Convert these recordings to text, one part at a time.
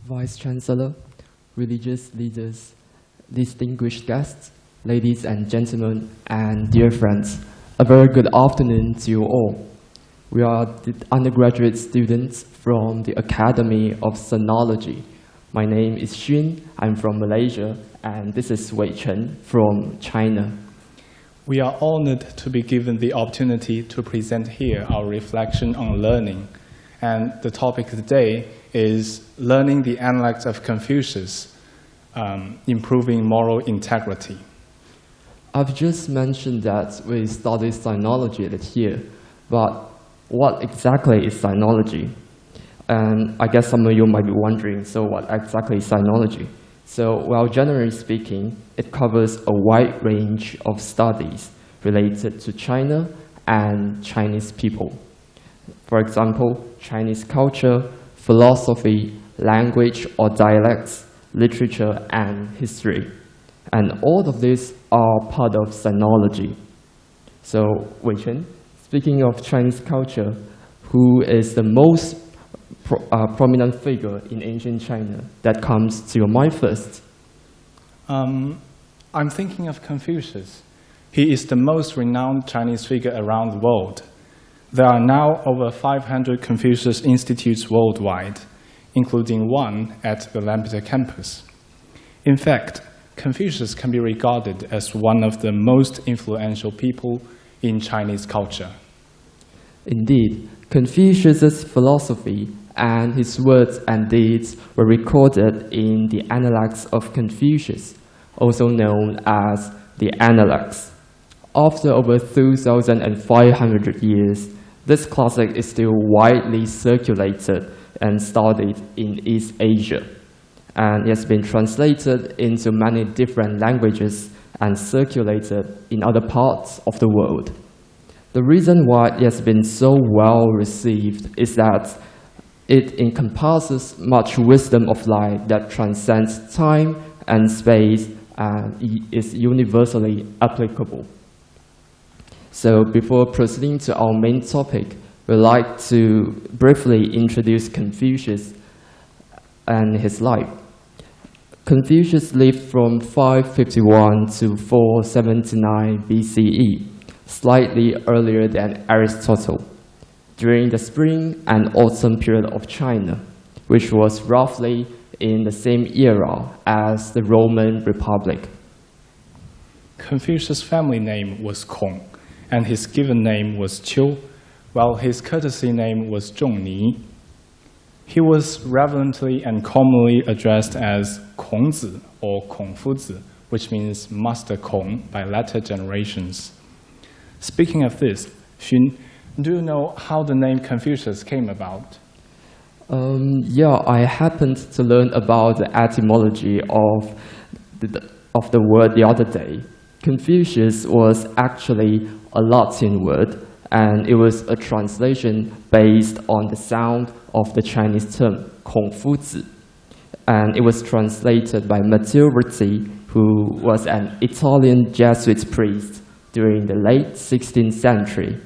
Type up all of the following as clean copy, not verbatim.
Vice-Chancellor, religious leaders, distinguished guests, ladies and gentlemen, and dear friends, a very good afternoon to you all. We are the undergraduate students from the Academy of Sinology. My name is Xun, I'm from Malaysia, and this is Weichen from China. We are honored to be given the opportunity to present here our reflection on learning. And the topic today is learning the Analects of Confucius, improving moral integrity. I've just mentioned that we study sinology here, but what exactly is sinology? And I guess some of you might be wondering, so what exactly is sinology? So, well, generally speaking, it covers a wide range of studies related to China and Chinese people. For example, Chinese culture, philosophy, language or dialects, literature, and history. And all of these are part of sinology. So, Weichen, speaking of Chinese culture, who is the most prominent figure in ancient China that comes to your mind first? I'm thinking of Confucius. He is the most renowned Chinese figure around the world. There are now over 500 Confucius Institutes worldwide, including one at the Lampeter campus. In fact, Confucius can be regarded as one of the most influential people in Chinese culture. Indeed, Confucius' philosophy and his words and deeds were recorded in the Analects of Confucius, also known as the Analects. After over 2,500 years, this classic is still widely circulated and studied in East Asia, and it has been translated into many different languages and circulated in other parts of the world. The reason why it has been so well received is that it encompasses much wisdom of life that transcends time and space and is universally applicable. So before proceeding to our main topic, we'd like to briefly introduce Confucius and his life. Confucius lived from 551 to 479 BCE, slightly earlier than Aristotle, during the spring and autumn period of China, which was roughly in the same era as the Roman Republic. Confucius' family name was Kong, and his given name was Qiu, while his courtesy name was Zhongni. He was reverently and commonly addressed as Kongzi or Kongfuzi, which means Master Kong by later generations. Speaking of this, Xun, do you know how the name Confucius came about? Yeah, I happened to learn about the etymology of the word the other day. Confucius was actually a Latin word, and it was a translation based on the sound of the Chinese term Kongfuzi. And it was translated by Matteo Rizzi, who was an Italian Jesuit priest during the late 16th century.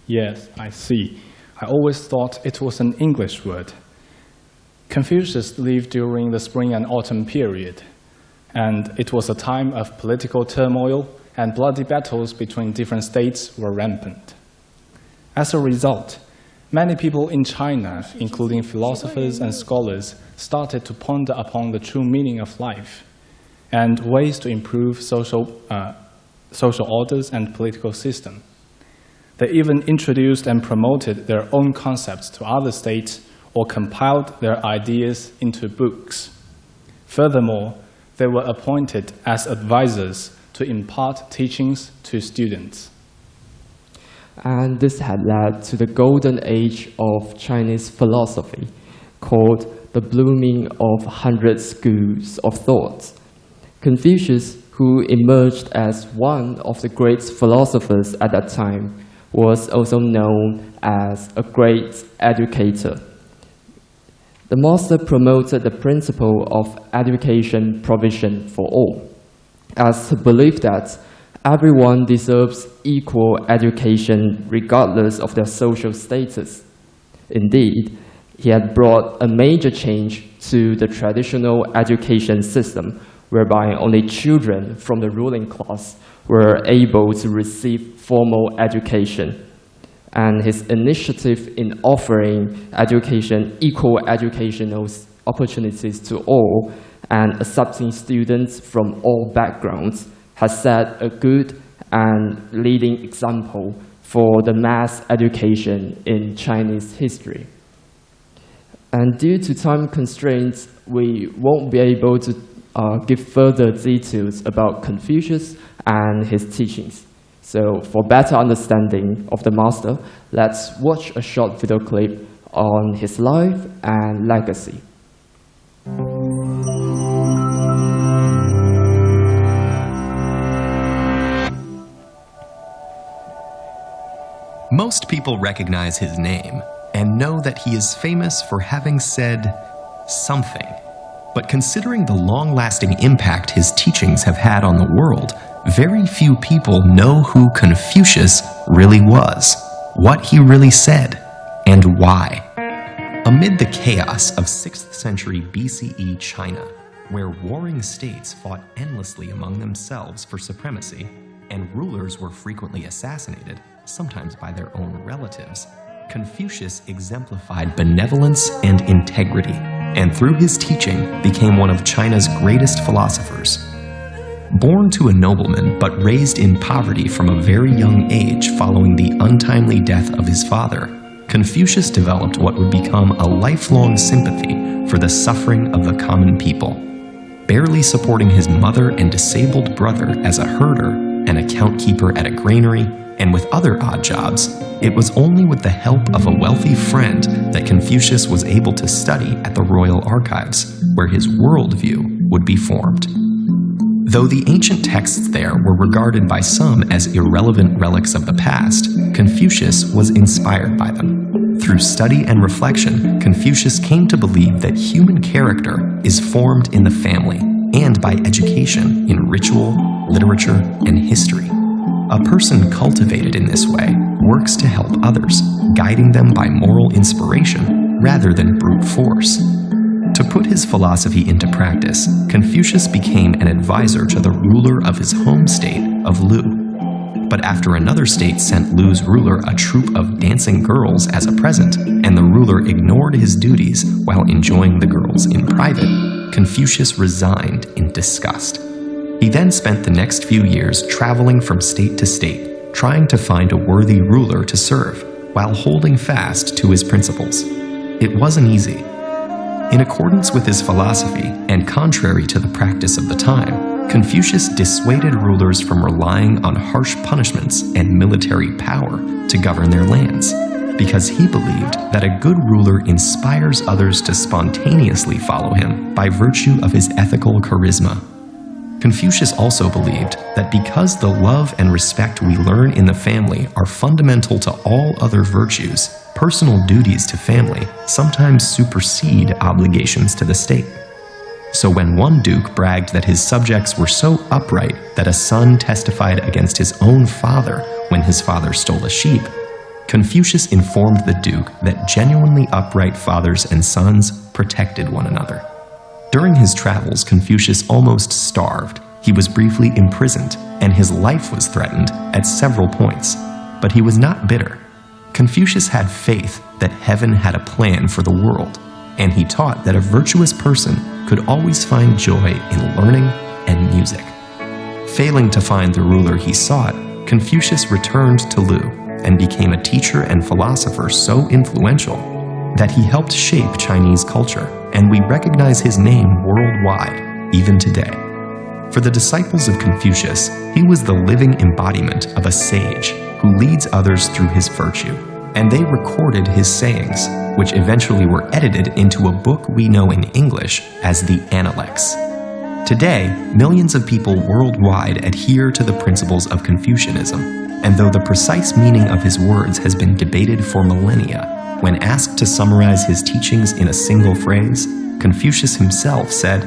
Yes, I see. I always thought it was an English word. Confucius lived during the spring and autumn period, and it was a time of political turmoil and bloody battles between different states were rampant. As a result, many people in China, including philosophers and scholars, started to ponder upon the true meaning of life and ways to improve social orders and political system. They even introduced and promoted their own concepts to other states or compiled their ideas into books. Furthermore, they were appointed as advisors to impart teachings to students. And this had led to the golden age of Chinese philosophy, called the blooming of 100 schools of thought. Confucius, who emerged as one of the great philosophers at that time, was also known as a great educator. The master promoted the principle of education provision for all, as he believed that everyone deserves equal education regardless of their social status. Indeed, he had brought a major change to the traditional education system, whereby only children from the ruling class were able to receive formal education. And his initiative in offering equal educational opportunities to all and accepting students from all backgrounds has set a good and leading example for the mass education in Chinese history. And due to time constraints, we won't be able to give further details about Confucius and his teachings. So for better understanding of the master, let's watch a short video clip on his life and legacy. Most people recognize his name and know that he is famous for having said something. But considering the long-lasting impact his teachings have had on the world, very few people know who Confucius really was, what he really said, and why. Amid the chaos of 6th century BCE China, where warring states fought endlessly among themselves for supremacy, and rulers were frequently assassinated, sometimes by their own relatives, Confucius exemplified benevolence and integrity, and through his teaching became one of China's greatest philosophers. Born to a nobleman but raised in poverty from a very young age following the untimely death of his father, Confucius developed what would become a lifelong sympathy for the suffering of the common people. Barely supporting his mother and disabled brother as a herder, an account keeper at a granary, and with other odd jobs, it was only with the help of a wealthy friend that Confucius was able to study at the Royal Archives, where his worldview would be formed. Though the ancient texts there were regarded by some as irrelevant relics of the past, Confucius was inspired by them. Through study and reflection, Confucius came to believe that human character is formed in the family and by education in ritual, literature, and history. A person cultivated in this way works to help others, guiding them by moral inspiration rather than brute force. To put his philosophy into practice, Confucius became an advisor to the ruler of his home state of Lu. But after another state sent Lu's ruler a troupe of dancing girls as a present, and the ruler ignored his duties while enjoying the girls in private, Confucius resigned in disgust. He then spent the next few years traveling from state to state, trying to find a worthy ruler to serve, while holding fast to his principles. It wasn't easy. In accordance with his philosophy, and contrary to the practice of the time, Confucius dissuaded rulers from relying on harsh punishments and military power to govern their lands, because he believed that a good ruler inspires others to spontaneously follow him by virtue of his ethical charisma. Confucius also believed that because the love and respect we learn in the family are fundamental to all other virtues, personal duties to family sometimes supersede obligations to the state. So when one duke bragged that his subjects were so upright that a son testified against his own father when his father stole a sheep, Confucius informed the duke that genuinely upright fathers and sons protected one another. During his travels, Confucius almost starved. He was briefly imprisoned, and his life was threatened at several points. But he was not bitter. Confucius had faith that heaven had a plan for the world, and he taught that a virtuous person could always find joy in learning and music. Failing to find the ruler he sought, Confucius returned to Lu and became a teacher and philosopher so influential that he helped shape Chinese culture, and we recognize his name worldwide, even today. For the disciples of Confucius, he was the living embodiment of a sage who leads others through his virtue, and they recorded his sayings, which eventually were edited into a book we know in English as the Analects. Today, millions of people worldwide adhere to the principles of Confucianism, and though the precise meaning of his words has been debated for millennia, when asked to summarize his teachings in a single phrase, Confucius himself said,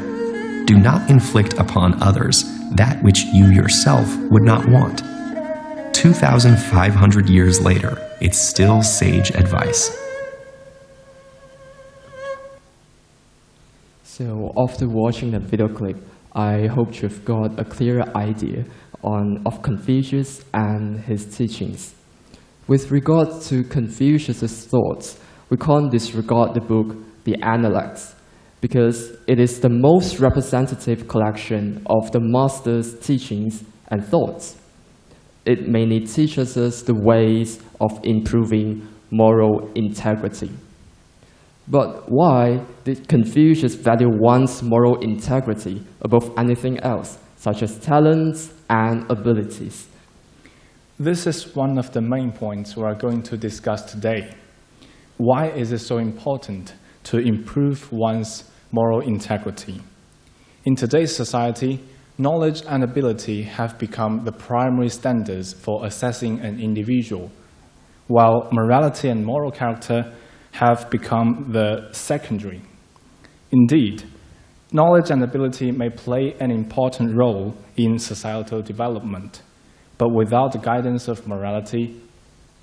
"Do not inflict upon others that which you yourself would not want." 2,500 years later, it's still sage advice. So after watching the video clip, I hope you've got a clearer idea of Confucius and his teachings. With regard to Confucius' thoughts, we can't disregard the book The Analects, because it is the most representative collection of the master's teachings and thoughts. It mainly teaches us the ways of improving moral integrity. But why did Confucius value one's moral integrity above anything else, such as talents and abilities? This is one of the main points we are going to discuss today. Why is it so important to improve one's moral integrity? In today's society, knowledge and ability have become the primary standards for assessing an individual, while morality and moral character have become the secondary. Indeed, knowledge and ability may play an important role in societal development, but without the guidance of morality,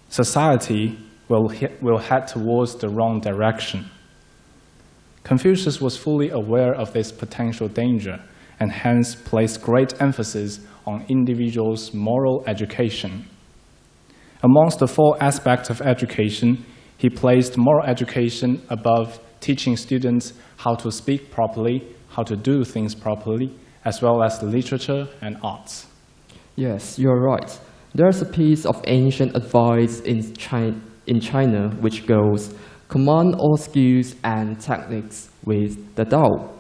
society will head towards the wrong direction. Confucius was fully aware of this potential danger and hence placed great emphasis on individuals' moral education. Amongst the 4 aspects of education, he placed moral education above teaching students how to speak properly, how to do things properly, as well as literature and arts. Yes, you're right. There's a piece of ancient advice in China which goes, "Command all skills and techniques with the Tao."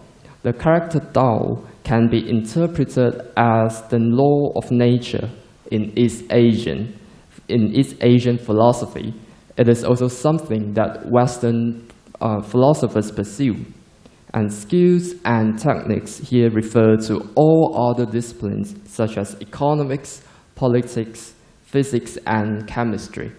The character Tao can be interpreted as the law of nature in East Asian philosophy. It is also something that Western philosophers pursue. And skills and techniques here refer to all other disciplines such as economics, politics, physics, and chemistry.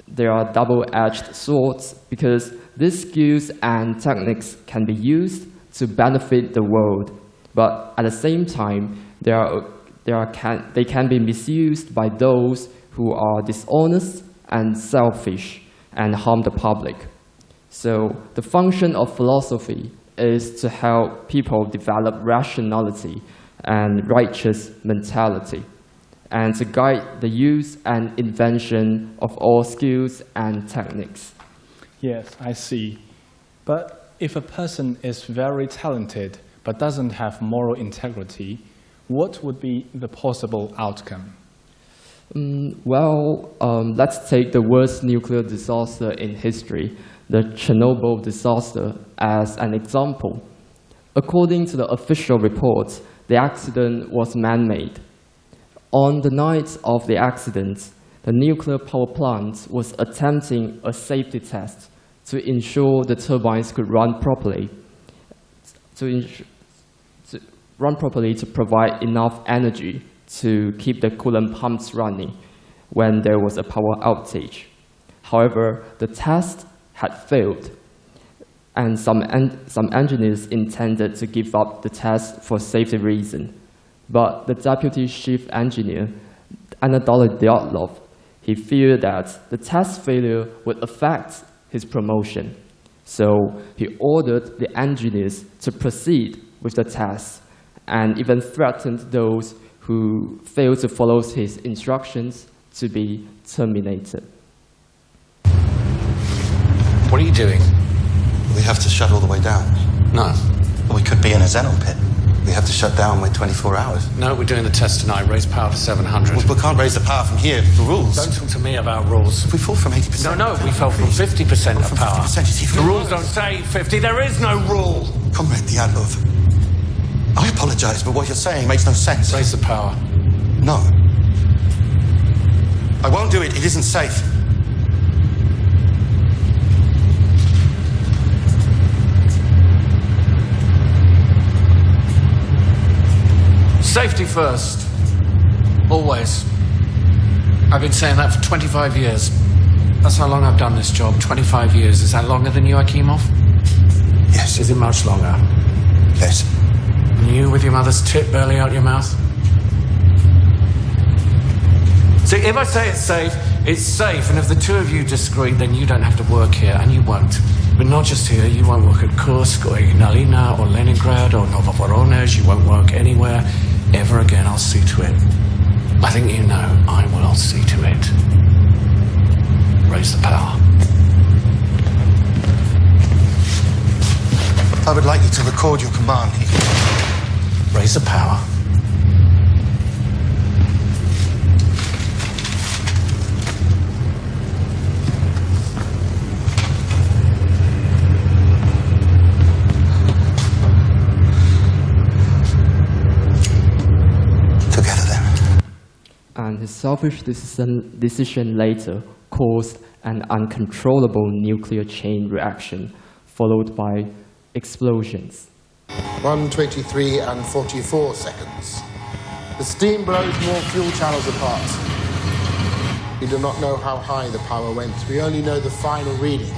They are double-edged swords because these skills and techniques can be used to benefit the world, but at the same time, they can be misused by those who are dishonest and selfish and harm the public. So the function of philosophy is to help people develop rationality and righteous mentality, and to guide the use and invention of all skills and techniques. Yes, I see. But if a person is very talented but doesn't have moral integrity, what would be the possible outcome? Let's take the worst nuclear disaster in history, the Chernobyl disaster, as an example. According to the official reports, the accident was man-made. On the night of the accident, the nuclear power plant was attempting a safety test to ensure the turbines could run properly, to provide enough energy to keep the coolant pumps running when there was a power outage. However, the test had failed, and some engineers intended to give up the test for safety reasons. But the deputy chief engineer, Analects, he feared that the test failure would affect his promotion. So he ordered the engineers to proceed with the test and even threatened those who failed to follow his instructions to be terminated. What are you doing? We have to shut all the way down. No. We could be in a xenon pit. We have to shut down, wait 24 hours. No, we're doing the test tonight. Raise power to 700. We can't raise the power from here. The rules. Don't talk to me about rules. If we fall from 80%... No, we fell from 50% of power. 50%, the rules don't say 50. There is no rule. Comrade Diatlov, I apologize, but what you're saying makes no sense. Raise the power. No. I won't do it. It isn't safe. Safety first. Always. I've been saying that for 25 years. That's how long I've done this job, 25 years. Is that longer than you, Akimov? Yes. Is it much longer? Yes. And you with your mother's tit barely out your mouth? See, if I say it's safe, and if the two of you disagree, then you don't have to work here, and you won't. But not just here, you won't work at Kursk, or Ignalina, or Leningrad, or Novovoronezh, you won't work anywhere ever again. I'll see to it. I think you know I will see to it. Raise the power. I would like you to record your command. Raise the power. And his selfish decision later caused an uncontrollable nuclear chain reaction, followed by explosions. 1:23 and 44 seconds. The steam blows more fuel channels apart. We do not know how high the power went. We only know the final reading.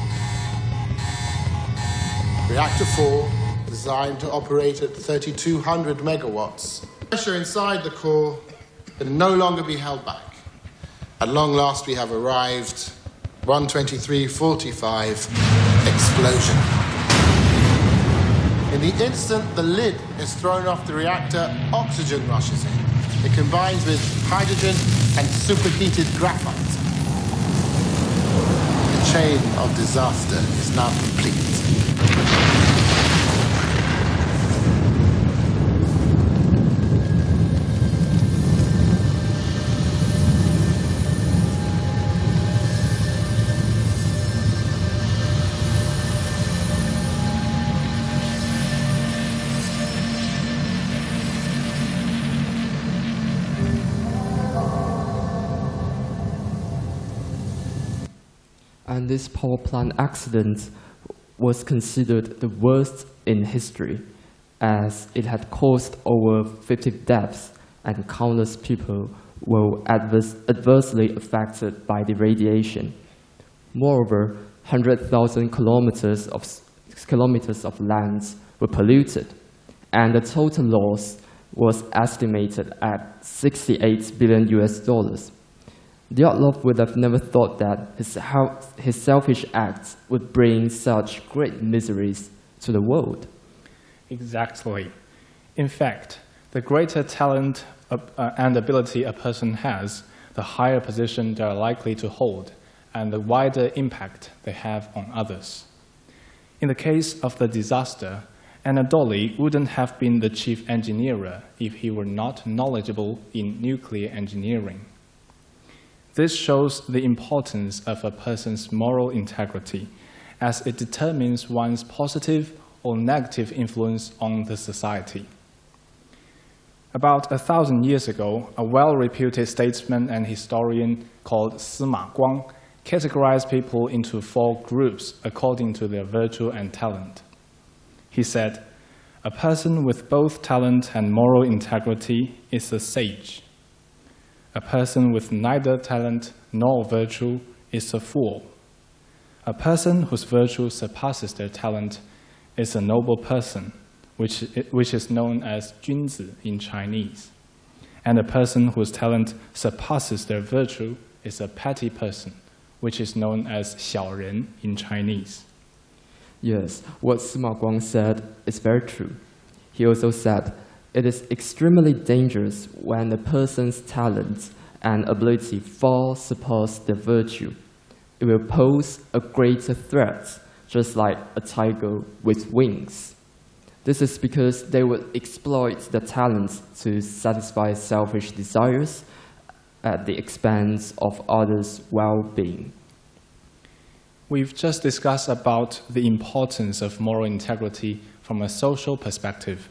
Reactor 4, designed to operate at 3,200 megawatts. Pressure inside the core can no longer be held back. At long last, we have arrived. 1:23:45, explosion. In the instant the lid is thrown off the reactor, oxygen rushes in. It combines with hydrogen and superheated graphite. The chain of disaster is now complete. And this power plant accident was considered the worst in history, as it had caused over 50 deaths and countless people were adversely affected by the radiation. Moreover, 100,000 kilometers of lands were polluted, and the total loss was estimated at $68 billion. Dyatlov would have never thought that his selfish acts would bring such great miseries to the world. Exactly. In fact, the greater talent and ability a person has, the higher position they are likely to hold, and the wider impact they have on others. In the case of the disaster, Anatoly wouldn't have been the chief engineer if he were not knowledgeable in nuclear engineering. This shows the importance of a person's moral integrity, as it determines one's positive or negative influence on the society. About 1,000 years ago, a well-reputed statesman and historian called Sima Guang categorized people into 4 groups according to their virtue and talent. He said, "A person with both talent and moral integrity is a sage. A person with neither talent nor virtue is a fool. A person whose virtue surpasses their talent is a noble person, which is known as 君子 in Chinese. And a person whose talent surpasses their virtue is a petty person, which is known as 小人 in Chinese." Yes, what Sima Guang said is very true. He also said, "It is extremely dangerous when a person's talents and ability far surpass their virtue. It will pose a greater threat, just like a tiger with wings. This is because they will exploit their talents to satisfy selfish desires at the expense of others' well-being." We've just discussed about the importance of moral integrity from a social perspective.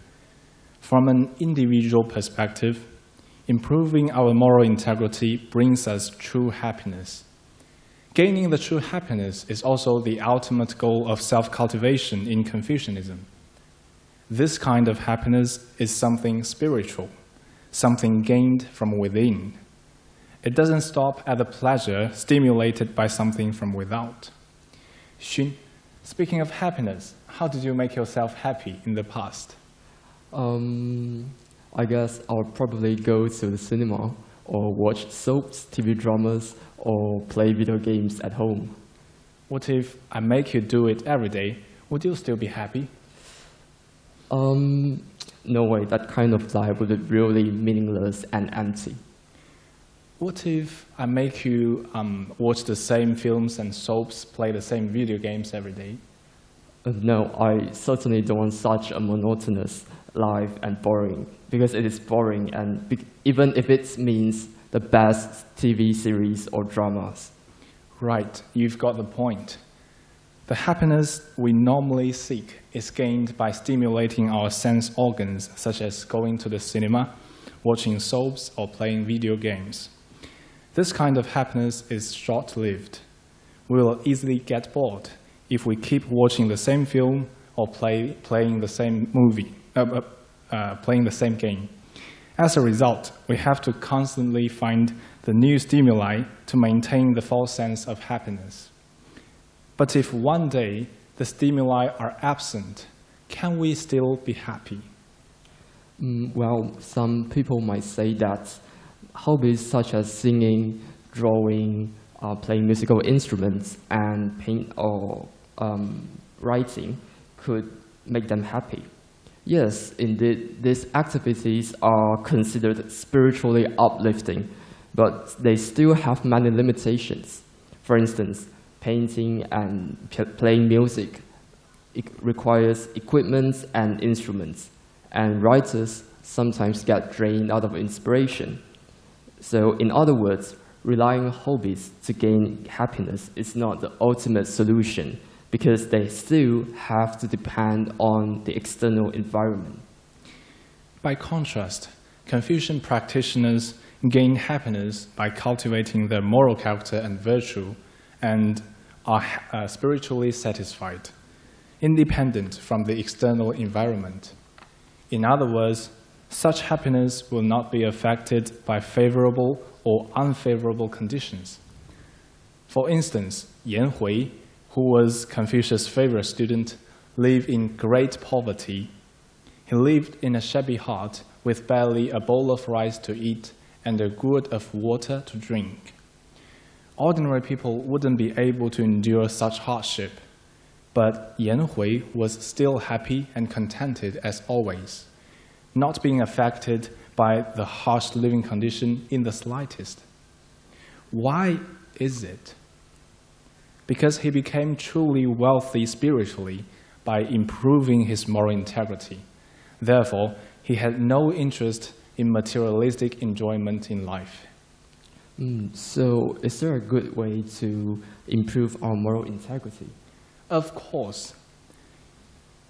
From an individual perspective, improving our moral integrity brings us true happiness. Gaining the true happiness is also the ultimate goal of self-cultivation in Confucianism. This kind of happiness is something spiritual, something gained from within. It doesn't stop at the pleasure stimulated by something from without. Xun, speaking of happiness, how did you make yourself happy in the past? I guess I would probably go to the cinema or watch soaps, TV dramas, or play video games at home. What if I make you do it every day? Would you still be happy? No way, that kind of life would be really meaningless and empty. What if I make you watch the same films and soaps, play the same video games every day? No, I certainly don't want such a monotonous life and boring, because it is boring, and even if it means the best TV series or dramas. Right, you've got the point. The happiness we normally seek is gained by stimulating our sense organs, such as going to the cinema, watching soaps, or playing video games. This kind of happiness is short-lived. We will easily get bored if we keep watching the same film or playing the same game. As a result, we have to constantly find the new stimuli to maintain the false sense of happiness. But if one day the stimuli are absent, can we still be happy? Well, some people might say that hobbies such as singing, drawing, playing musical instruments, and paint or writing could make them happy. Yes, indeed, these activities are considered spiritually uplifting, but they still have many limitations. For instance, painting and playing music, it requires equipment and instruments, and writers sometimes get drained out of inspiration. So in other words, relying on hobbies to gain happiness is not the ultimate solution, because they still have to depend on the external environment. By contrast, Confucian practitioners gain happiness by cultivating their moral character and virtue, and are spiritually satisfied, independent from the external environment. In other words, such happiness will not be affected by favorable or unfavorable conditions. For instance, Yan Hui, who was Confucius' favorite student, lived in great poverty. He lived in a shabby hut with barely a bowl of rice to eat and a gourd of water to drink. Ordinary people wouldn't be able to endure such hardship, but Yan Hui was still happy and contented as always, not being affected by the harsh living condition in the slightest. Why is it? Because he became truly wealthy spiritually by improving his moral integrity. Therefore, he had no interest in materialistic enjoyment in life. So is there a good way to improve our moral integrity? Of course.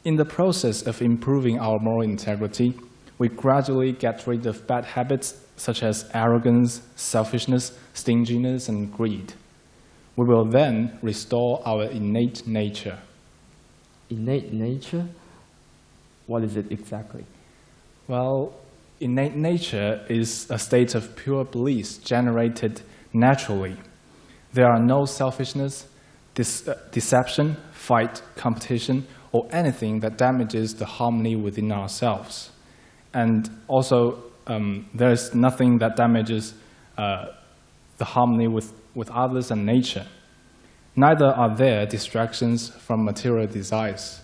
In the process of improving our moral integrity, we gradually get rid of bad habits such as arrogance, selfishness, stinginess, and greed. We will then restore our innate nature. Innate nature? What is it exactly? Well, innate nature is a state of pure bliss generated naturally. There are no selfishness, deception, fight, competition, or anything that damages the harmony within ourselves. And also, there is nothing that damages the harmony with others and nature. Neither are there distractions from material desires.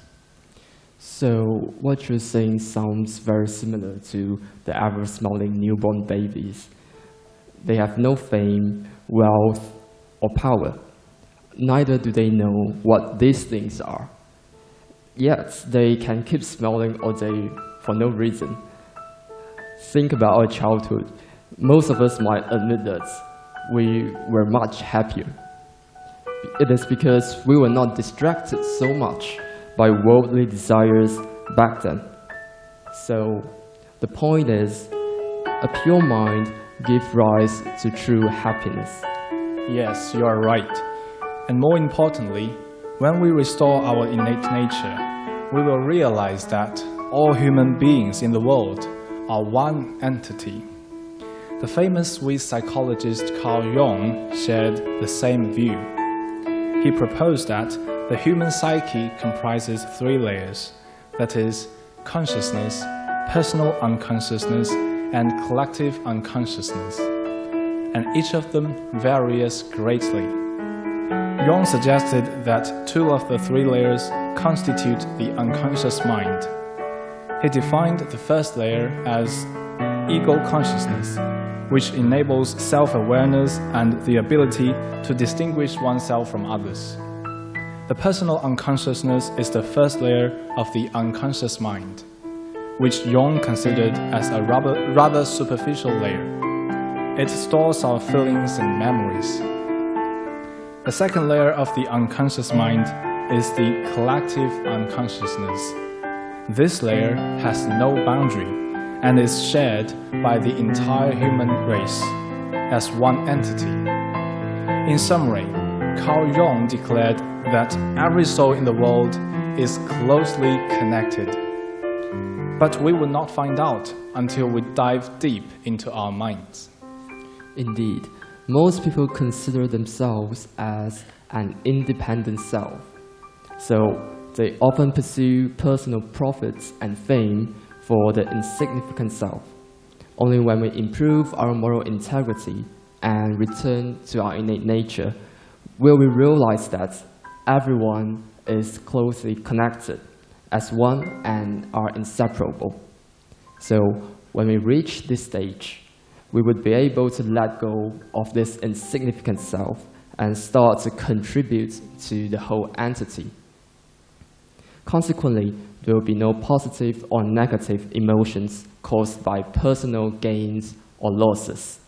So what you're saying sounds very similar to the average smiling newborn babies. They have no fame, wealth, or power. Neither do they know what these things are. Yet they can keep smiling all day for no reason. Think about our childhood. Most of us might admit that we were much happier. It is because we were not distracted so much by worldly desires back then. So the point is, a pure mind gives rise to true happiness. Yes, you are right. And more importantly, when we restore our innate nature, we will realize that all human beings in the world are one entity. The famous Swiss psychologist Carl Jung shared the same view. He proposed that the human psyche comprises 3 layers, that is, consciousness, personal unconsciousness, and collective unconsciousness, and each of them varies greatly. Jung suggested that 2 of the 3 layers constitute the unconscious mind. He defined the first layer as ego consciousness, which enables self-awareness and the ability to distinguish oneself from others. The personal unconsciousness is the first layer of the unconscious mind, which Jung considered as a rather superficial layer. It stores our feelings and memories. The second layer of the unconscious mind is the collective unconsciousness. This layer has no boundary and is shared by the entire human race as one entity. In summary, Carl Jung declared that every soul in the world is closely connected. But we will not find out until we dive deep into our minds. Indeed, most people consider themselves as an independent self. So they often pursue personal profits and fame for the insignificant self. Only when we improve our moral integrity and return to our innate nature will we realize that everyone is closely connected as one and are inseparable. So when we reach this stage, we would be able to let go of this insignificant self and start to contribute to the whole entity. Consequently, there will be no positive or negative emotions caused by personal gains or losses.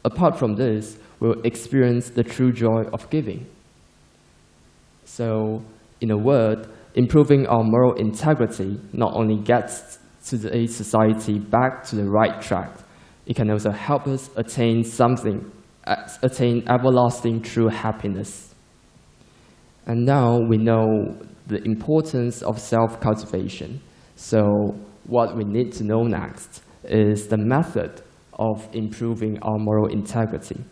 Apart from this, we'll experience the true joy of giving. So, in a word, improving our moral integrity not only gets a society back to the right track, it can also help us attain everlasting true happiness. And now we know the importance of self-cultivation. So what we need to know next is the method of improving our moral integrity.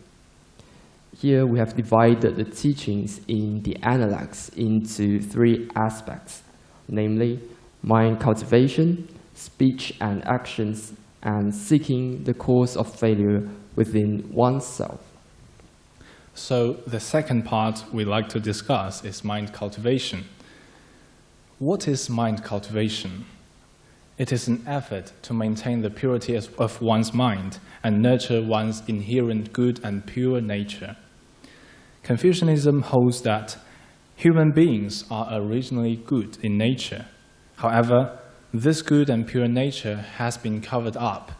Here we have divided the teachings in the Analects into 3 aspects, namely mind cultivation, speech and actions, and seeking the cause of failure within oneself. So the second part we'd like to discuss is mind cultivation. What is mind cultivation? It is an effort to maintain the purity of one's mind and nurture one's inherent good and pure nature. Confucianism holds that human beings are originally good in nature. However, this good and pure nature has been covered up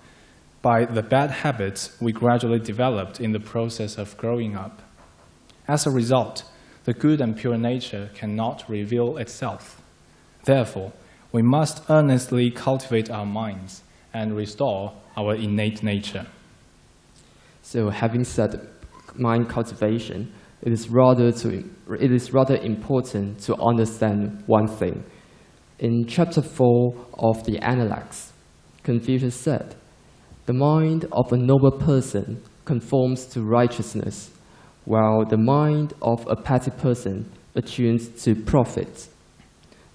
by the bad habits we gradually developed in the process of growing up. As a result, the good and pure nature cannot reveal itself. Therefore, we must earnestly cultivate our minds and restore our innate nature. So having said mind cultivation, it is rather important to understand one thing. In chapter 4 of the Analects, Confucius said, "The mind of a noble person conforms to righteousness, while the mind of a petty person attunes to profit."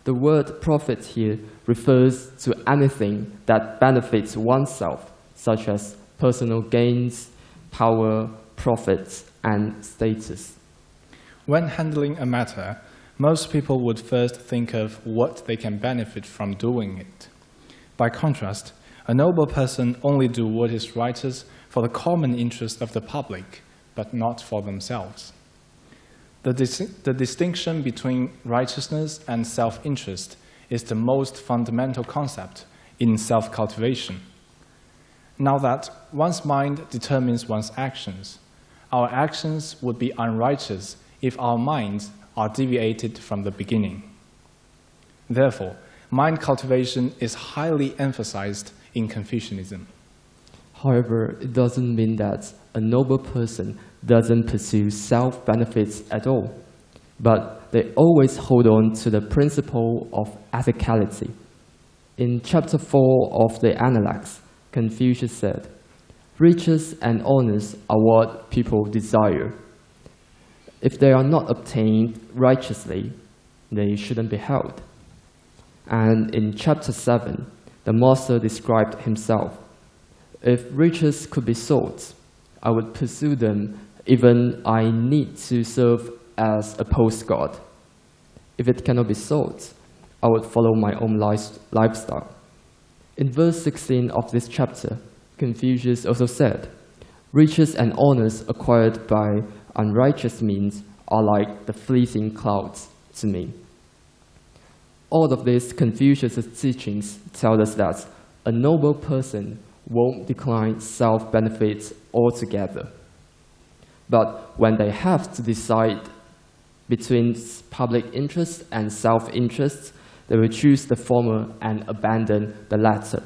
The word profit here refers to anything that benefits oneself, such as personal gains, power, profits, and status. When handling a matter, most people would first think of what they can benefit from doing it. By contrast, a noble person only do what is righteous for the common interest of the public, but not for themselves. The distinction between righteousness and self-interest is the most fundamental concept in self-cultivation. Now that one's mind determines one's actions, our actions would be unrighteous if our minds are deviated from the beginning. Therefore, mind cultivation is highly emphasized in Confucianism. However, it doesn't mean that a noble person doesn't pursue self-benefits at all, but they always hold on to the principle of ethicality. In chapter 4 of the Analects, Confucius said, Riches and honors are what people desire. If they are not obtained righteously, they shouldn't be held. And in chapter 7, the Master described himself. If riches could be sought, I would pursue them even I need to serve as a post-god. If it cannot be sought, I would follow my own lifestyle. In verse 16 of this chapter, Confucius also said, riches and honors acquired by unrighteous means are like the fleeting clouds to me. All of these Confucius' teachings tell us that a noble person won't decline self-benefits altogether. But when they have to decide between public interest and self-interest, they will choose the former and abandon the latter.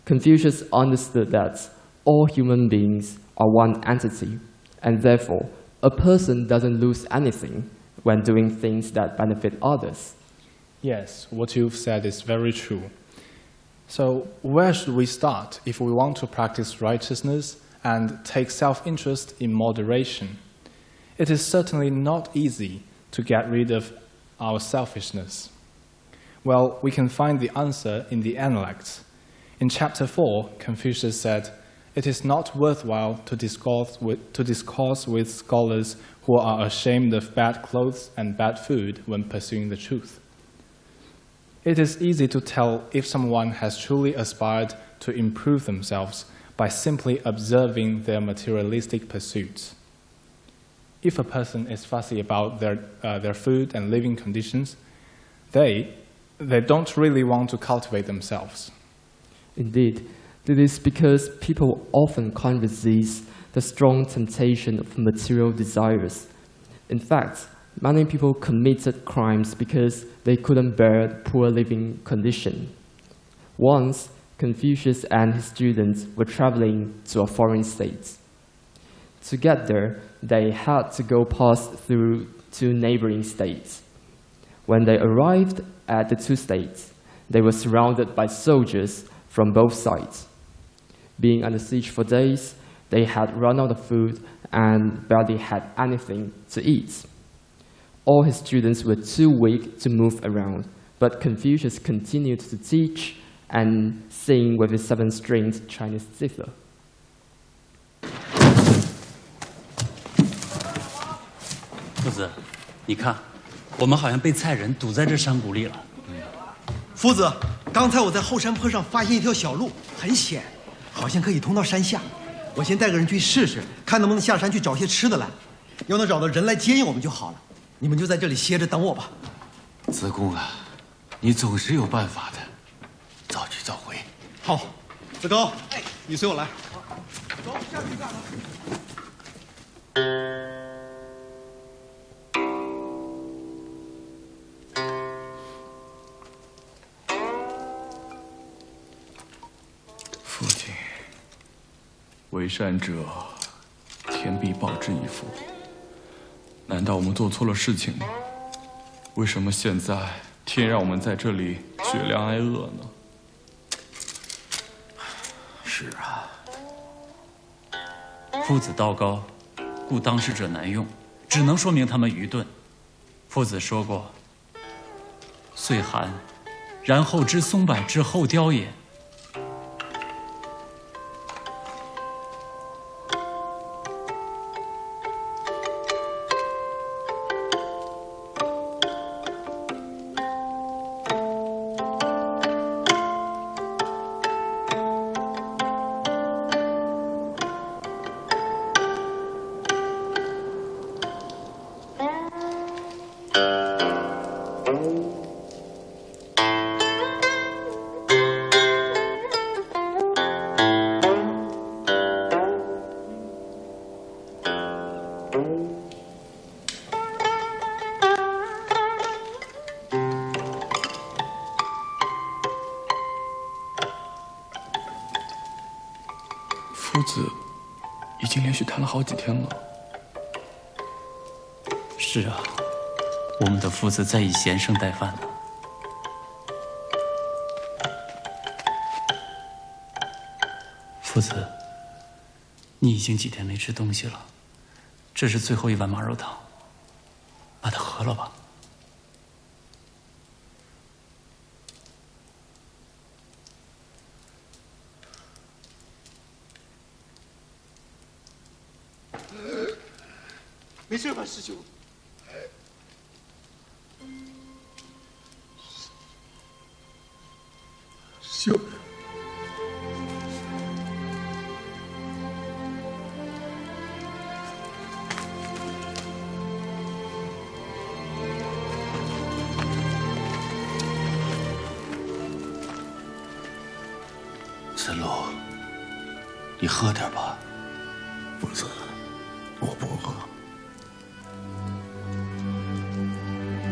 Confucius understood that all human beings are one entity, and therefore, a person doesn't lose anything when doing things that benefit others. Yes, what you've said is very true. So where should we start if we want to practice righteousness and take self-interest in moderation? It is certainly not easy to get rid of our selfishness. Well, we can find the answer in the Analects. In chapter 4, Confucius said, "It is not worthwhile to discourse with scholars who are ashamed of bad clothes and bad food when pursuing the truth." It is easy to tell if someone has truly aspired to improve themselves by simply observing their materialistic pursuits. If a person is fussy about their food and living conditions, they don't really want to cultivate themselves. Indeed, it is because people often can't resist the strong temptation of material desires. In fact, many people committed crimes because they couldn't bear the poor living condition. Once, Confucius and his students were traveling to a foreign state. To get there, they had to go past through two neighboring states. When they arrived at the two states, they were surrounded by soldiers from both sides. Being under siege for days, they had run out of food and barely had anything to eat. All his students were too weak to move around, but Confucius continued to teach and sing with his 7-stringed Chinese zither. 夫子，你看，我们好像被蔡人堵在这山谷里了。夫子，刚才我在后山坡上发现一条小路，很险，好像可以通到山下。我先带个人去试试，看能不能下山去找些吃的来。要能找到人来接应我们就好了。你们就在这里歇着等我吧。子贡啊，你总是有办法的，早去早回。好，子高，你随我来。走，下去干了。 父亲，为善者，天必报之以福。难道我们做错了事情吗？为什么现在天让我们在这里绝粮挨饿呢？是啊，夫子道高，故当事者难用，只能说明他们愚钝。夫子说过：“岁寒，然后知松柏之后凋也。” 夫子已经连续谈了好几天了。是啊，我们的夫子在以贤圣待饭呢。夫子，你已经几天没吃东西了，这是最后一碗马肉汤，把它喝了吧。没事吧，师兄？师兄。子路，你喝点吧。夫子，我不喝。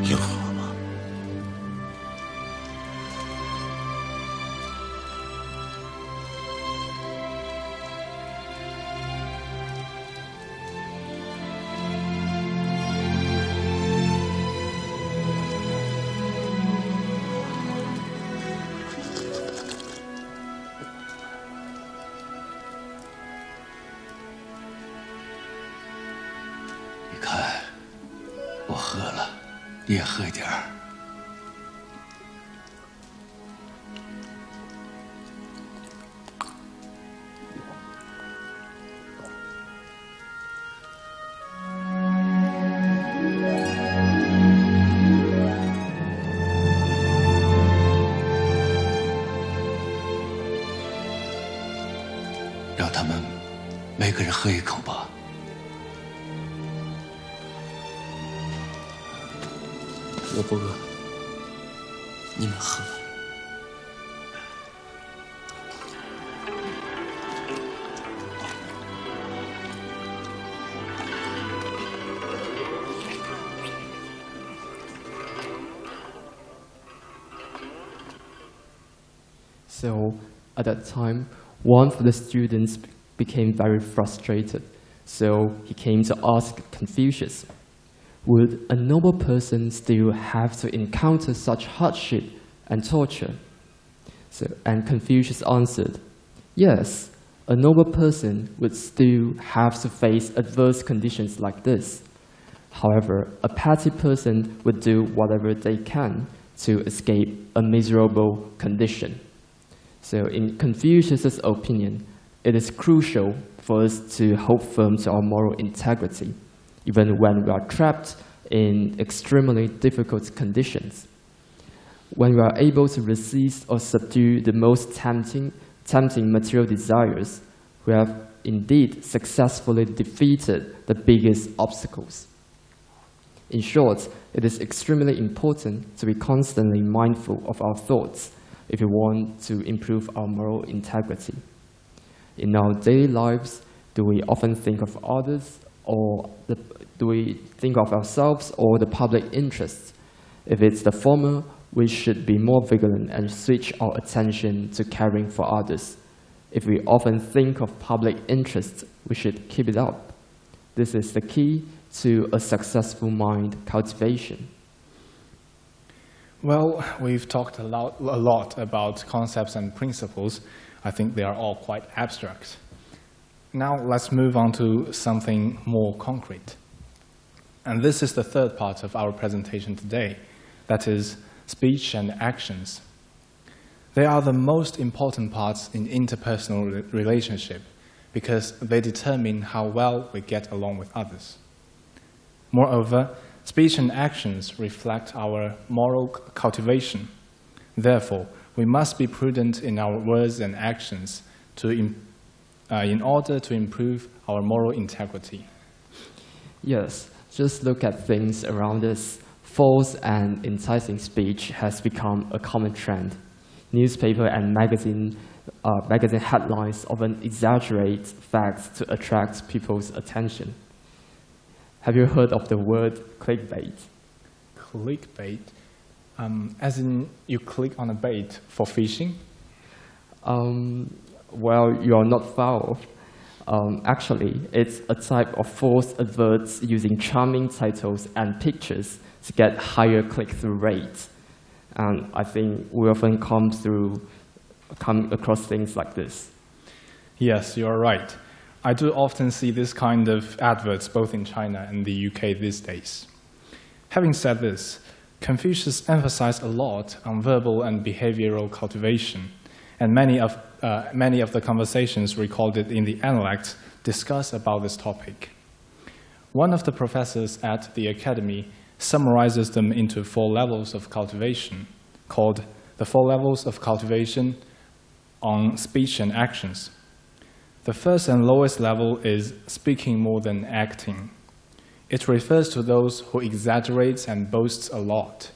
你喝吧。你看，我喝了，你也喝一点儿。让他们每个人喝一口吧。我不饿，你们喝。So at that time, one of the students became very frustrated. So he came to ask Confucius, would a noble person still have to encounter such hardship and torture? And Confucius answered, yes, a noble person would still have to face adverse conditions like this. However, a petty person would do whatever they can to escape a miserable condition. So in Confucius' opinion, it is crucial for us to hold firm to our moral integrity, even when we are trapped in extremely difficult conditions. When we are able to resist or subdue the most tempting material desires, we have indeed successfully defeated the biggest obstacles. In short, it is extremely important to be constantly mindful of our thoughts if we want to improve our moral integrity. In our daily lives, do we often think of others, or do we think of ourselves or the public interests? If it's the former, we should be more vigilant and switch our attention to caring for others. If we often think of public interests, we should keep it up. This is the key to a successful mind cultivation. Well, we've talked a lot about concepts and principles. I think they are all quite abstract. Now let's move on to something more concrete. And this is the third part of our presentation today, that is speech and actions. They are the most important parts in interpersonal relationship because they determine how well we get along with others. Moreover, speech and actions reflect our moral cultivation. Therefore, we must be prudent in our words and actions in order to improve our moral integrity. Yes, just look at things around us. False and enticing speech has become a common trend. Newspaper and magazine headlines often exaggerate facts to attract people's attention. Have you heard of the word clickbait? Clickbait? As in you click on a bait for fishing? Well, you're not far off. Actually, it's a type of false adverts using charming titles and pictures to get higher click-through rates. And I think we often come across things like this. Yes, you're right. I do often see this kind of adverts both in China and the UK these days. Having said this, Confucius emphasized a lot on verbal and behavioral cultivation, and many of the conversations recorded in the Analects discuss about this topic. One of the professors at the academy summarizes them into 4 levels of cultivation, called the 4 levels of cultivation on speech and actions. The first and lowest level is speaking more than acting. It refers to those who exaggerate and boast a lot.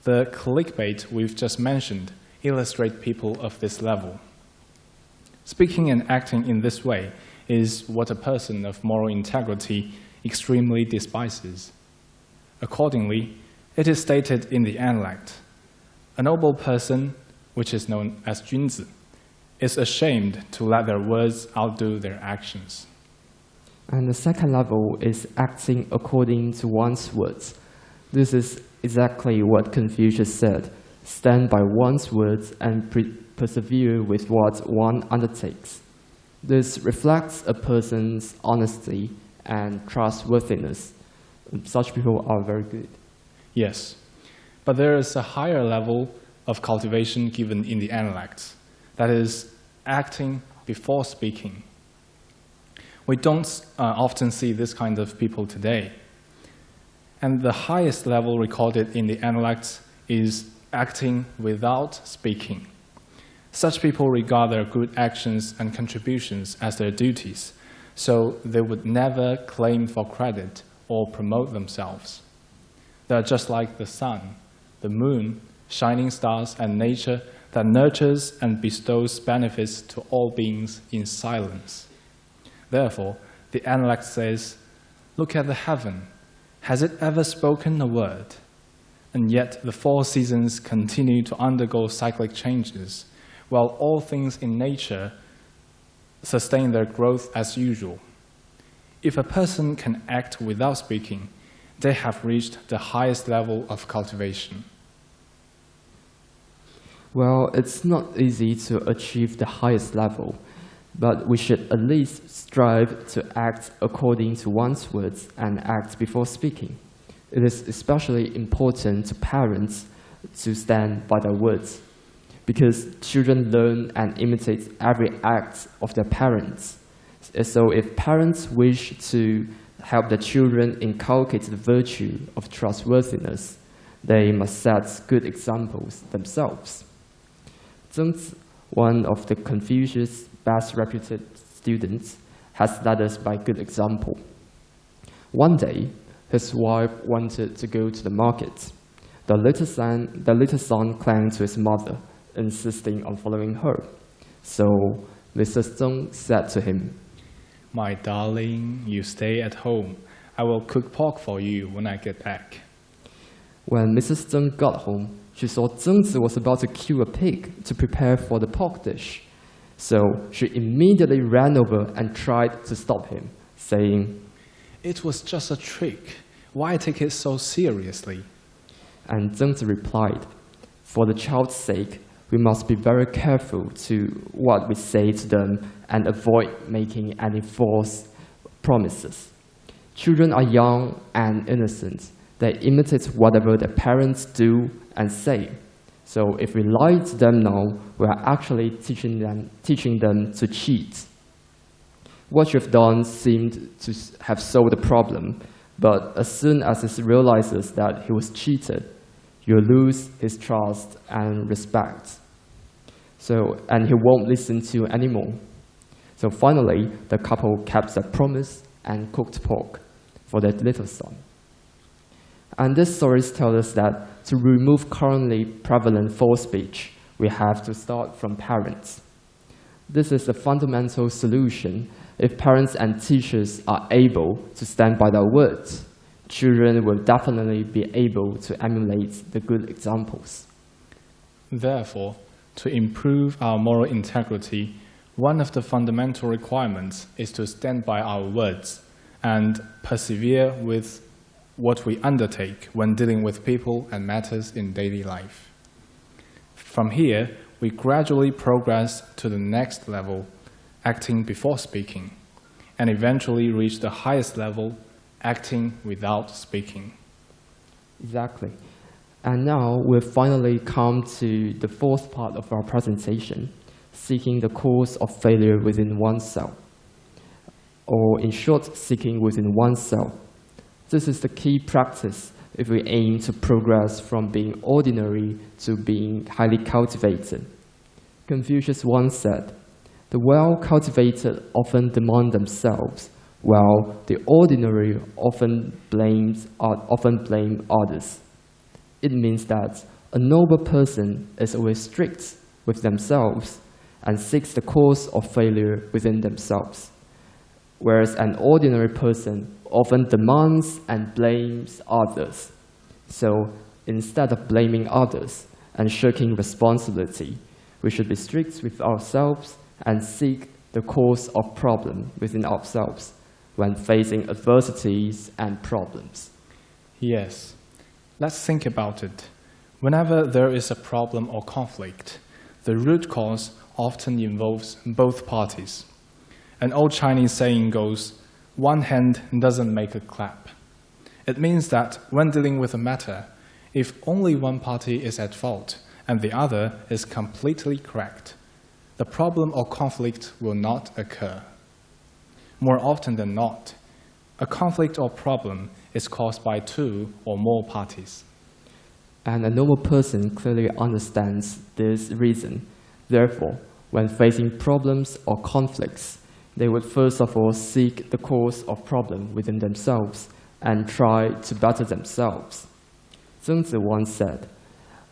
The clickbait we've just mentioned illustrate people of this level. Speaking and acting in this way is what a person of moral integrity extremely despises. Accordingly, it is stated in the Analect, a noble person, which is known as 君子, is ashamed to let their words outdo their actions. And the second level is acting according to one's words. This is exactly what Confucius said: stand by one's words and persevere with what one undertakes. This reflects a person's honesty and trustworthiness. Such people are very good. Yes, but there is a higher level of cultivation given in the Analects, that is, acting before speaking. We don't often see this kind of people today. And the highest level recorded in the Analects is acting without speaking. Such people regard their good actions and contributions as their duties, so they would never claim for credit or promote themselves. They are just like the sun, the moon, shining stars, and nature that nurtures and bestows benefits to all beings in silence. Therefore, the Analect says, look at the heaven. Has it ever spoken a word? And yet the 4 seasons continue to undergo cyclic changes, while all things in nature sustain their growth as usual. If a person can act without speaking, they have reached the highest level of cultivation. Well, it's not easy to achieve the highest level, but we should at least strive to act according to one's words and act before speaking. It is especially important to parents to stand by their words, because children learn and imitate every act of their parents. So if parents wish to help their children inculcate the virtue of trustworthiness, they must set good examples themselves. Zhengzi, one of the Confucius' best reputed students, has led us by good example. One day, his wife wanted to go to the market. The little son clung to his mother, insisting on following her. So Mrs. Zheng said to him, "My darling, you stay at home. I will cook pork for you when I get back." When Mrs. Zheng got home, she saw Zhengzi was about to kill a pig to prepare for the pork dish. So she immediately ran over and tried to stop him, saying, "It was just a trick. Why take it so seriously?" And Zhengzi replied, "For the child's sake, we must be very careful to what we say to them and avoid making any false promises. Children are young and innocent. They imitate whatever their parents do and say. So if we lie to them now, we are actually teaching them to cheat. What you've done seemed to have solved the problem, but as soon as he realizes that he was cheated, you lose his trust and respect. And he won't listen to you anymore." So finally, the couple kept their promise and cooked pork for their little son. And this story tells us that to remove currently prevalent false speech, we have to start from parents. This is a fundamental solution. If parents and teachers are able to stand by their words, children will definitely be able to emulate the good examples. Therefore, to improve our moral integrity, one of the fundamental requirements is to stand by our words and persevere with what we undertake when dealing with people and matters in daily life. From here, we gradually progress to the next level, acting before speaking. and eventually reach the highest level, acting without speaking. Exactly. And now we've finally come to the fourth part of our presentation, seeking the cause of failure within oneself. Or in short, seeking within oneself. This is the key practice if we aim to progress from being ordinary to being highly cultivated. Confucius once said, "The well-cultivated often demand themselves, while the ordinary often blame others." It means that a noble person is always strict with themselves and seeks the cause of failure within themselves, whereas an ordinary person often demands and blames others. So instead of blaming others and shirking responsibility, we should be strict with ourselves and seek the cause of problem within ourselves when facing adversities and problems. Yes. Let's think about it. Whenever there is a problem or conflict, the root cause often involves both parties. An old Chinese saying goes, "One hand doesn't make a clap." It means that when dealing with a matter, if only one party is at fault and the other is completely correct, the problem or conflict will not occur. More often than not, a conflict or problem is caused by two or more parties. And a noble person clearly understands this reason. Therefore, when facing problems or conflicts, they would first of all seek the cause of problem within themselves and try to better themselves. Zhengzi once said,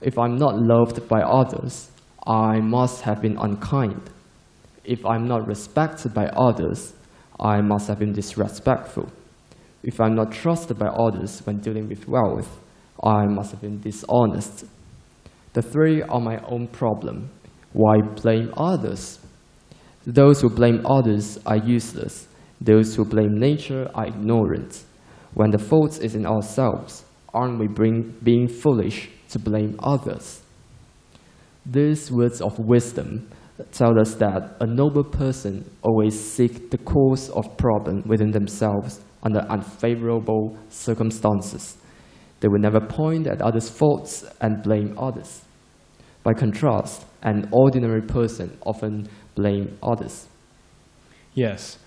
"If I'm not loved by others, I must have been unkind. If I'm not respected by others, I must have been disrespectful. If I'm not trusted by others when dealing with wealth, I must have been dishonest. The three are my own problem. Why blame others? Those who blame others are useless. Those who blame nature are ignorant. When the fault is in ourselves, aren't we being foolish to blame others?" These words of wisdom tell us that a noble person always seeks the cause of problem within themselves under unfavorable circumstances. They will never point at others' faults and blame others. By contrast, an ordinary person often blames others. Yes,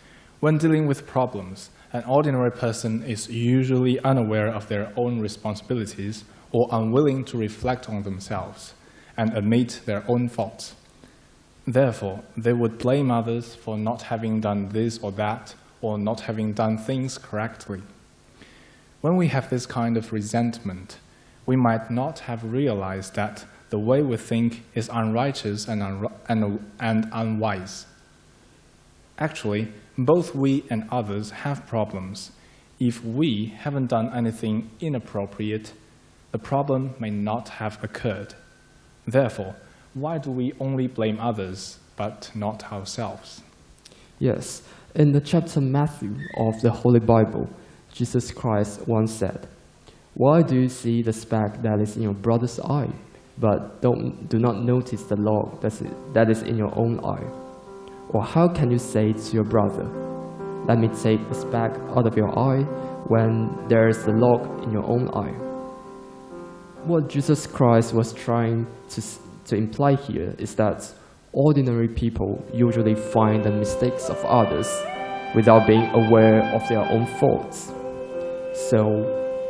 when dealing with problems, an ordinary person is usually unaware of their own responsibilities or unwilling to reflect on themselves and admit their own faults. Therefore, they would blame others for not having done this or that, or not having done things correctly. When we have this kind of resentment, we might not have realized that the way we think is unrighteous and unwise. Actually, both we and others have problems. If we haven't done anything inappropriate, the problem may not have occurred. Therefore, why do we only blame others but not ourselves? Yes, in the chapter Matthew of the Holy Bible, Jesus Christ once said, "Why do you see the speck that is in your brother's eye, but do not notice the log that is in your own eye? Or how can you say to your brother, 'Let me take the speck out of your eye,' when there is the log in your own eye?" What Jesus Christ was trying to imply here is that ordinary people usually find the mistakes of others without being aware of their own faults. So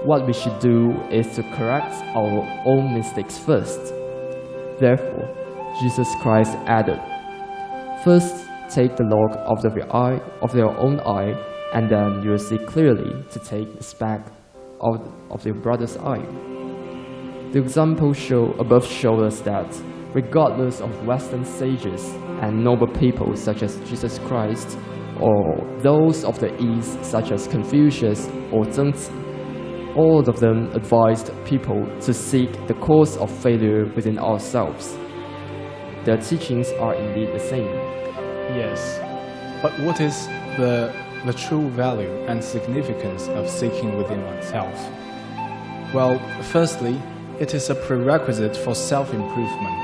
what we should do is to correct our own mistakes first. Therefore, Jesus Christ added, "First take the log out of your own eye, and then you will see clearly to take the speck out of your brother's eye." The example above shows us that regardless of Western sages and noble people such as Jesus Christ, or those of the East such as Confucius or Zhengzi, all of them advised people to seek the cause of failure within ourselves. Their teachings are indeed the same. Yes, but what is the true value and significance of seeking within oneself? Well, firstly, it is a prerequisite for self-improvement.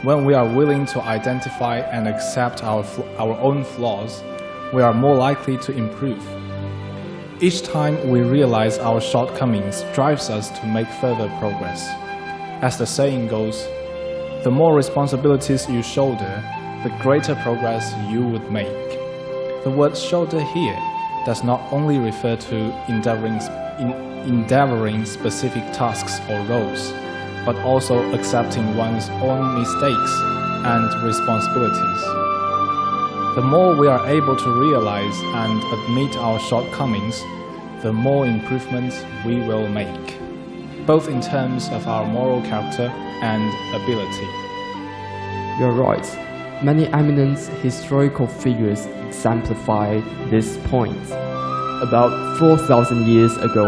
When we are willing to identify and accept our own flaws, we are more likely to improve. Each time we realize our shortcomings drives us to make further progress. As the saying goes, the more responsibilities you shoulder, the greater progress you would make. The word shoulder here does not only refer to endeavoring specific tasks or roles, but also accepting one's own mistakes and responsibilities. The more we are able to realize and admit our shortcomings, the more improvements we will make, both in terms of our moral character and ability. You're right. Many eminent historical figures exemplify this point. About 4,000 years ago,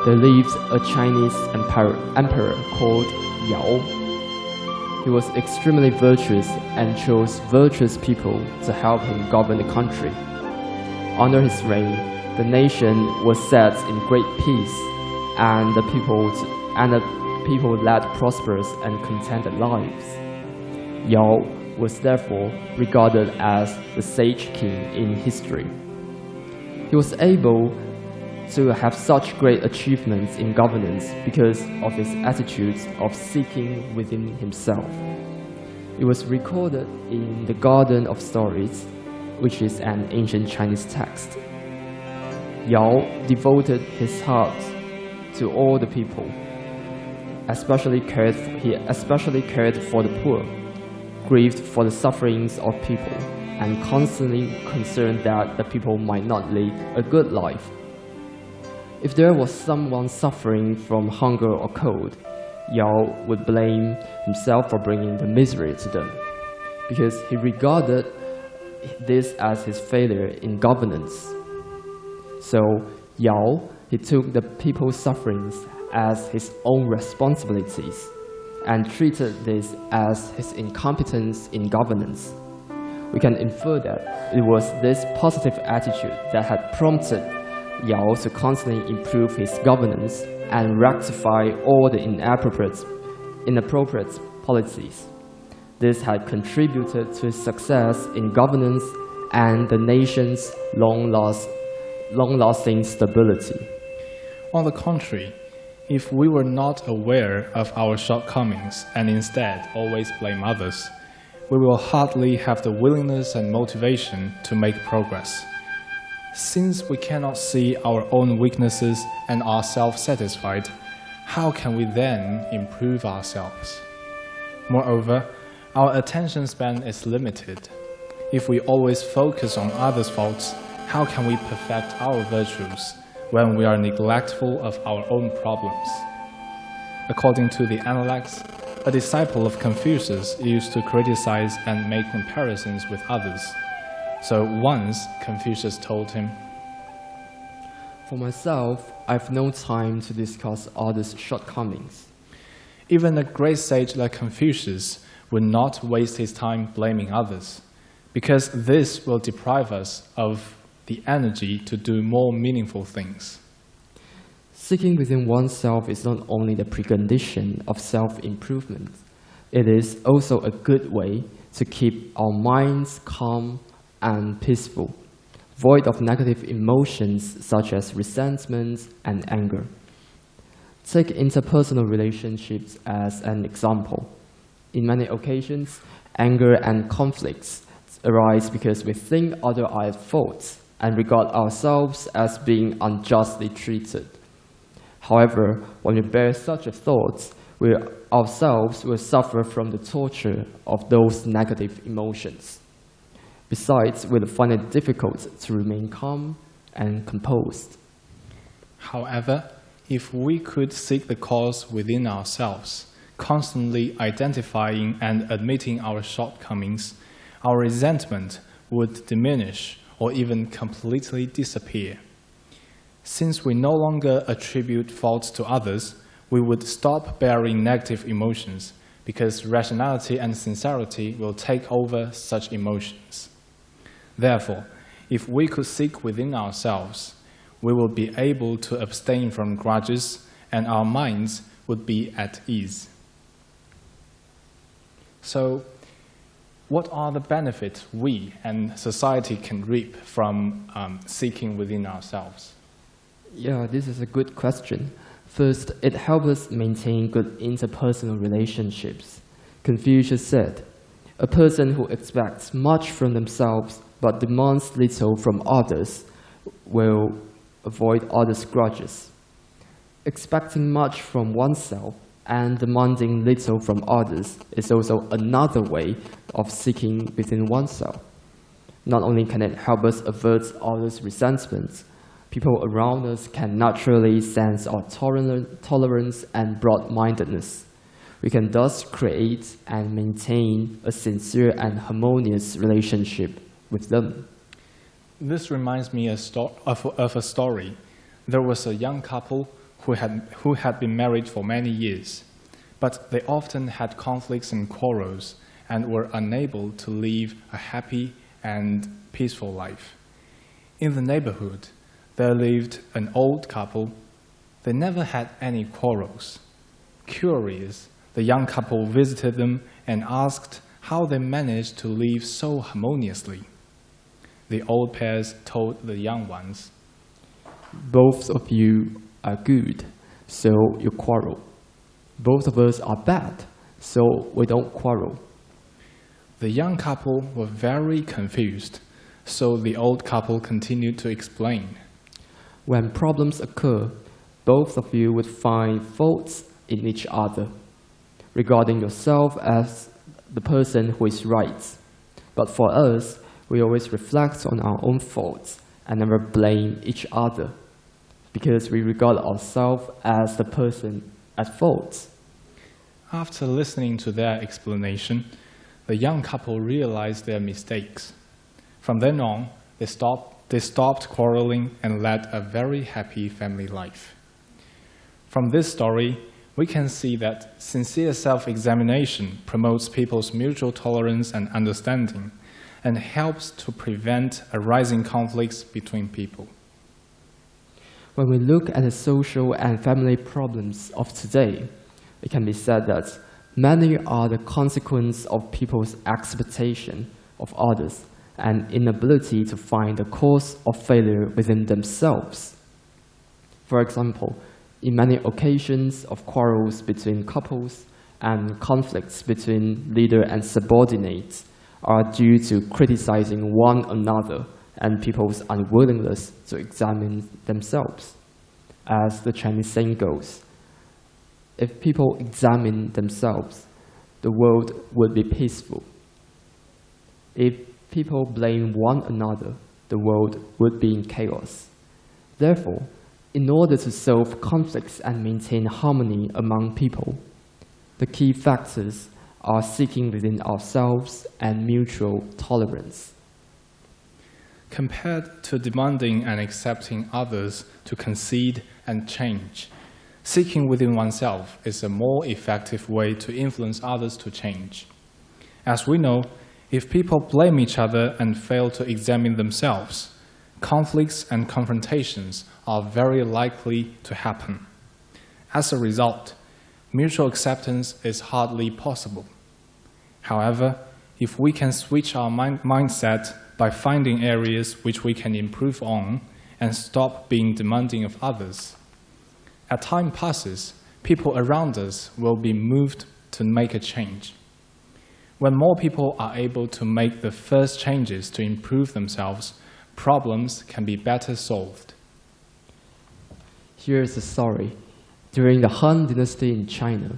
there lived a Chinese emperor called Yao. He was extremely virtuous and chose virtuous people to help him govern the country. Under his reign, the nation was set in great peace, and the people led prosperous and contented lives. Yao was therefore regarded as the sage king in history. He was able to have such great achievements in governance because of his attitudes of seeking within himself. It was recorded in the Garden of Stories, which is an ancient Chinese text. Yao devoted his heart to all the people, he especially cared for the poor, grieved for the sufferings of people, and constantly concerned that the people might not lead a good life. If there was someone suffering from hunger or cold, Yao would blame himself for bringing the misery to them, because he regarded this as his failure in governance. So Yao, he took the people's sufferings as his own responsibilities and treated this as his incompetence in governance. We can infer that it was this positive attitude that had prompted Yao to constantly improve his governance and rectify all the inappropriate policies. This had contributed to his success in governance and the nation's long-lasting stability. On the contrary, if we were not aware of our shortcomings and instead always blame others, we will hardly have the willingness and motivation to make progress. Since we cannot see our own weaknesses and are self-satisfied, how can we then improve ourselves? Moreover, our attention span is limited. If we always focus on others' faults, how can we perfect our virtues when we are neglectful of our own problems? According to the Analects, a disciple of Confucius used to criticize and make comparisons with others. So once, Confucius told him, "For myself, I've no time to discuss others' shortcomings." Even a great sage like Confucius would not waste his time blaming others, because this will deprive us of the energy to do more meaningful things. Seeking within oneself is not only the precondition of self-improvement, it is also a good way to keep our minds calm and peaceful, void of negative emotions such as resentment and anger. Take interpersonal relationships as an example. In many occasions, anger and conflicts arise because we think others are at fault and regard ourselves as being unjustly treated. However, when we bear such a thought, we ourselves will suffer from the torture of those negative emotions. Besides, we'll find it difficult to remain calm and composed. However, if we could seek the cause within ourselves, constantly identifying and admitting our shortcomings, our resentment would diminish or even completely disappear. Since we no longer attribute faults to others, we would stop bearing negative emotions because rationality and sincerity will take over such emotions. Therefore, if we could seek within ourselves, we will be able to abstain from grudges and our minds would be at ease. So, what are the benefits we and society can reap from seeking within ourselves? Yeah, this is a good question. First, it helps us maintain good interpersonal relationships. Confucius said, "A person who expects much from themselves but demands little from others will avoid others' grudges." Expecting much from oneself and demanding little from others is also another way of seeking within oneself. Not only can it help us avert others' resentments, people around us can naturally sense our tolerance and broad-mindedness. We can thus create and maintain a sincere and harmonious relationship with them. This reminds me of a story. There was a young couple who had been married for many years, but they often had conflicts and quarrels and were unable to live a happy and peaceful life. In the neighborhood, there lived an old couple. They never had any quarrels. Curious, the young couple visited them and asked how they managed to live so harmoniously. The old pairs told the young ones, "Both of you are good, so you quarrel. Both of us are bad, so we don't quarrel." The young couple were very confused, so the old couple continued to explain. "When problems occur, both of you would find faults in each other, regarding yourself as the person who is right. But for us, we always reflect on our own faults and never blame each other, because we regard ourselves as the person at fault." After listening to their explanation, the young couple realized their mistakes. From then on, they stopped quarreling and led a very happy family life. From this story, we can see that sincere self-examination promotes people's mutual tolerance and understanding and helps to prevent arising conflicts between people. When we look at the social and family problems of today, it can be said that many are the consequence of people's expectation of others and inability to find the cause of failure within themselves. For example, in many occasions of quarrels between couples and conflicts between leader and subordinates are due to criticizing one another and people's unwillingness to examine themselves. As the Chinese saying goes, if people examine themselves, the world would be peaceful. If people blame one another, the world would be in chaos. Therefore, in order to solve conflicts and maintain harmony among people, the key factors are seeking within ourselves and mutual tolerance. Compared to demanding and accepting others to concede and change, seeking within oneself is a more effective way to influence others to change. As we know, if people blame each other and fail to examine themselves, conflicts and confrontations are very likely to happen. As a result, mutual acceptance is hardly possible. However, if we can switch our mindset by finding areas which we can improve on and stop being demanding of others, as time passes, people around us will be moved to make a change. When more people are able to make the first changes to improve themselves, problems can be better solved. Here's a story. During the Han Dynasty in China,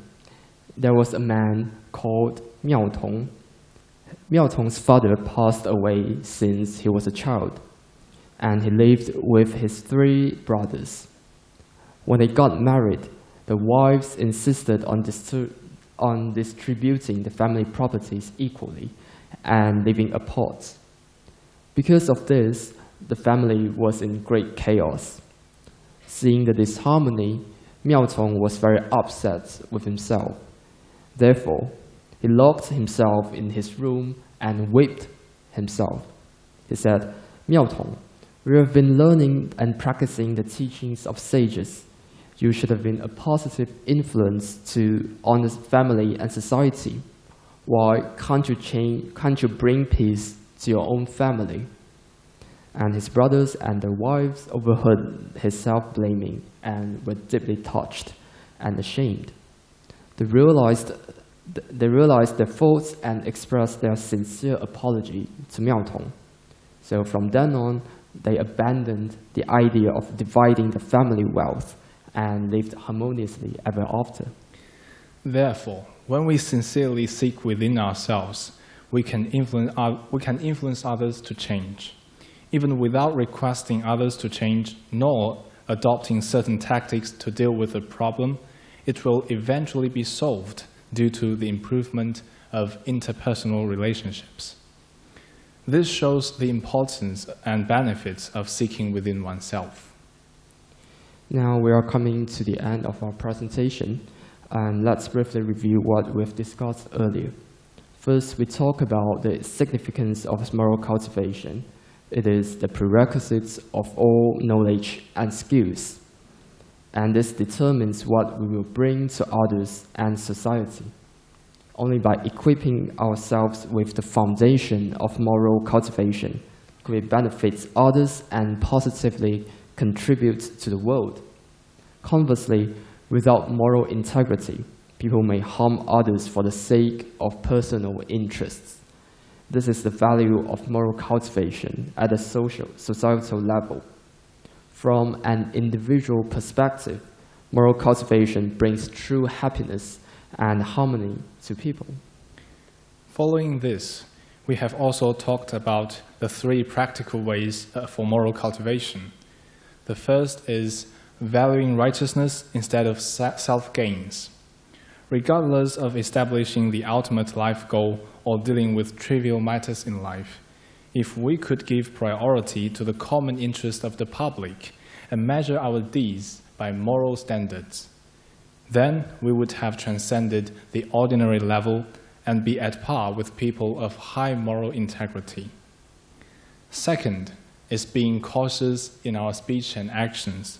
there was a man called Miao Tong. Miao Tong's father passed away since he was a child, and he lived with his 3 brothers. When they got married, the wives insisted on distributing the family properties equally and living apart. Because of this, the family was in great chaos. Seeing the disharmony, Miao Tong was very upset with himself. Therefore, he locked himself in his room and whipped himself. He said, "Miao Tong, we have been learning and practicing the teachings of sages. You should have been a positive influence on the family and society. Why can't you bring peace to your own family? And his brothers and their wives overheard his self-blaming and were deeply touched and ashamed. They realized their faults and expressed their sincere apology to Miaotong. So from then on, they abandoned the idea of dividing the family wealth and lived harmoniously ever after. Therefore, when we sincerely seek within ourselves, we can influence others to change. Even without requesting others to change, nor adopting certain tactics to deal with a problem, it will eventually be solved due to the improvement of interpersonal relationships. This shows the importance and benefits of seeking within oneself. Now we are coming to the end of our presentation, and let's briefly review what we've discussed earlier. First, we talk about the significance of moral cultivation. It is the prerequisites of all knowledge and skills, and this determines what we will bring to others and society. Only by equipping ourselves with the foundation of moral cultivation can we benefit others and positively contribute to the world. Conversely, without moral integrity, people may harm others for the sake of personal interests. This is the value of moral cultivation at a societal level. From an individual perspective, moral cultivation brings true happiness and harmony to people. Following this, we have also talked about the 3 practical ways for moral cultivation. The first is valuing righteousness instead of self-gains. Regardless of establishing the ultimate life goal or dealing with trivial matters in life, if we could give priority to the common interest of the public and measure our deeds by moral standards, then we would have transcended the ordinary level and be at par with people of high moral integrity. Second is being cautious in our speech and actions,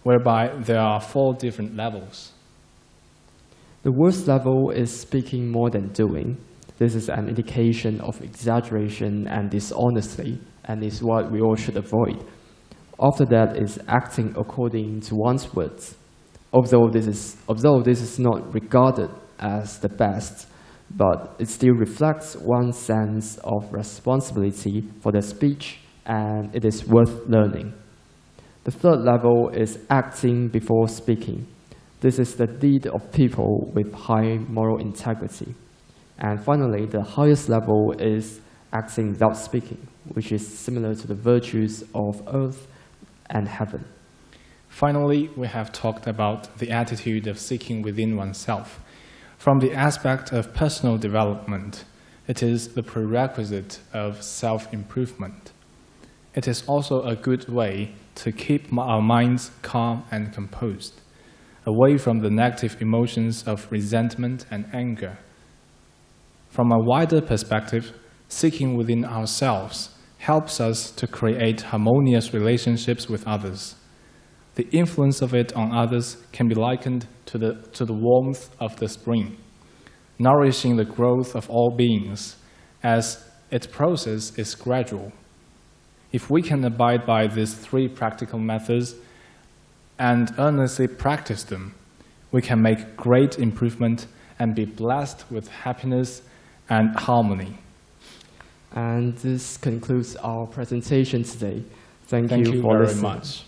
whereby there are 4 different levels. The worst level is speaking more than doing. This is an indication of exaggeration and dishonesty, and is what we all should avoid. After that is acting according to one's words. Although this is not regarded as the best, but it still reflects one's sense of responsibility for their speech, and it is worth learning. The third level is acting before speaking. This is the deed of people with high moral integrity. And finally, the highest level is acting without speaking, which is similar to the virtues of earth and heaven. Finally, we have talked about the attitude of seeking within oneself. From the aspect of personal development, it is the prerequisite of self-improvement. It is also a good way to keep our minds calm and composed, away from the negative emotions of resentment and anger. From a wider perspective, seeking within ourselves helps us to create harmonious relationships with others. The influence of it on others can be likened to the warmth of the spring, nourishing the growth of all beings, as its process is gradual. If we can abide by these 3 practical methods and earnestly practice them, we can make great improvement and be blessed with happiness and harmony. And this concludes our presentation today. Thank you for very listening. much.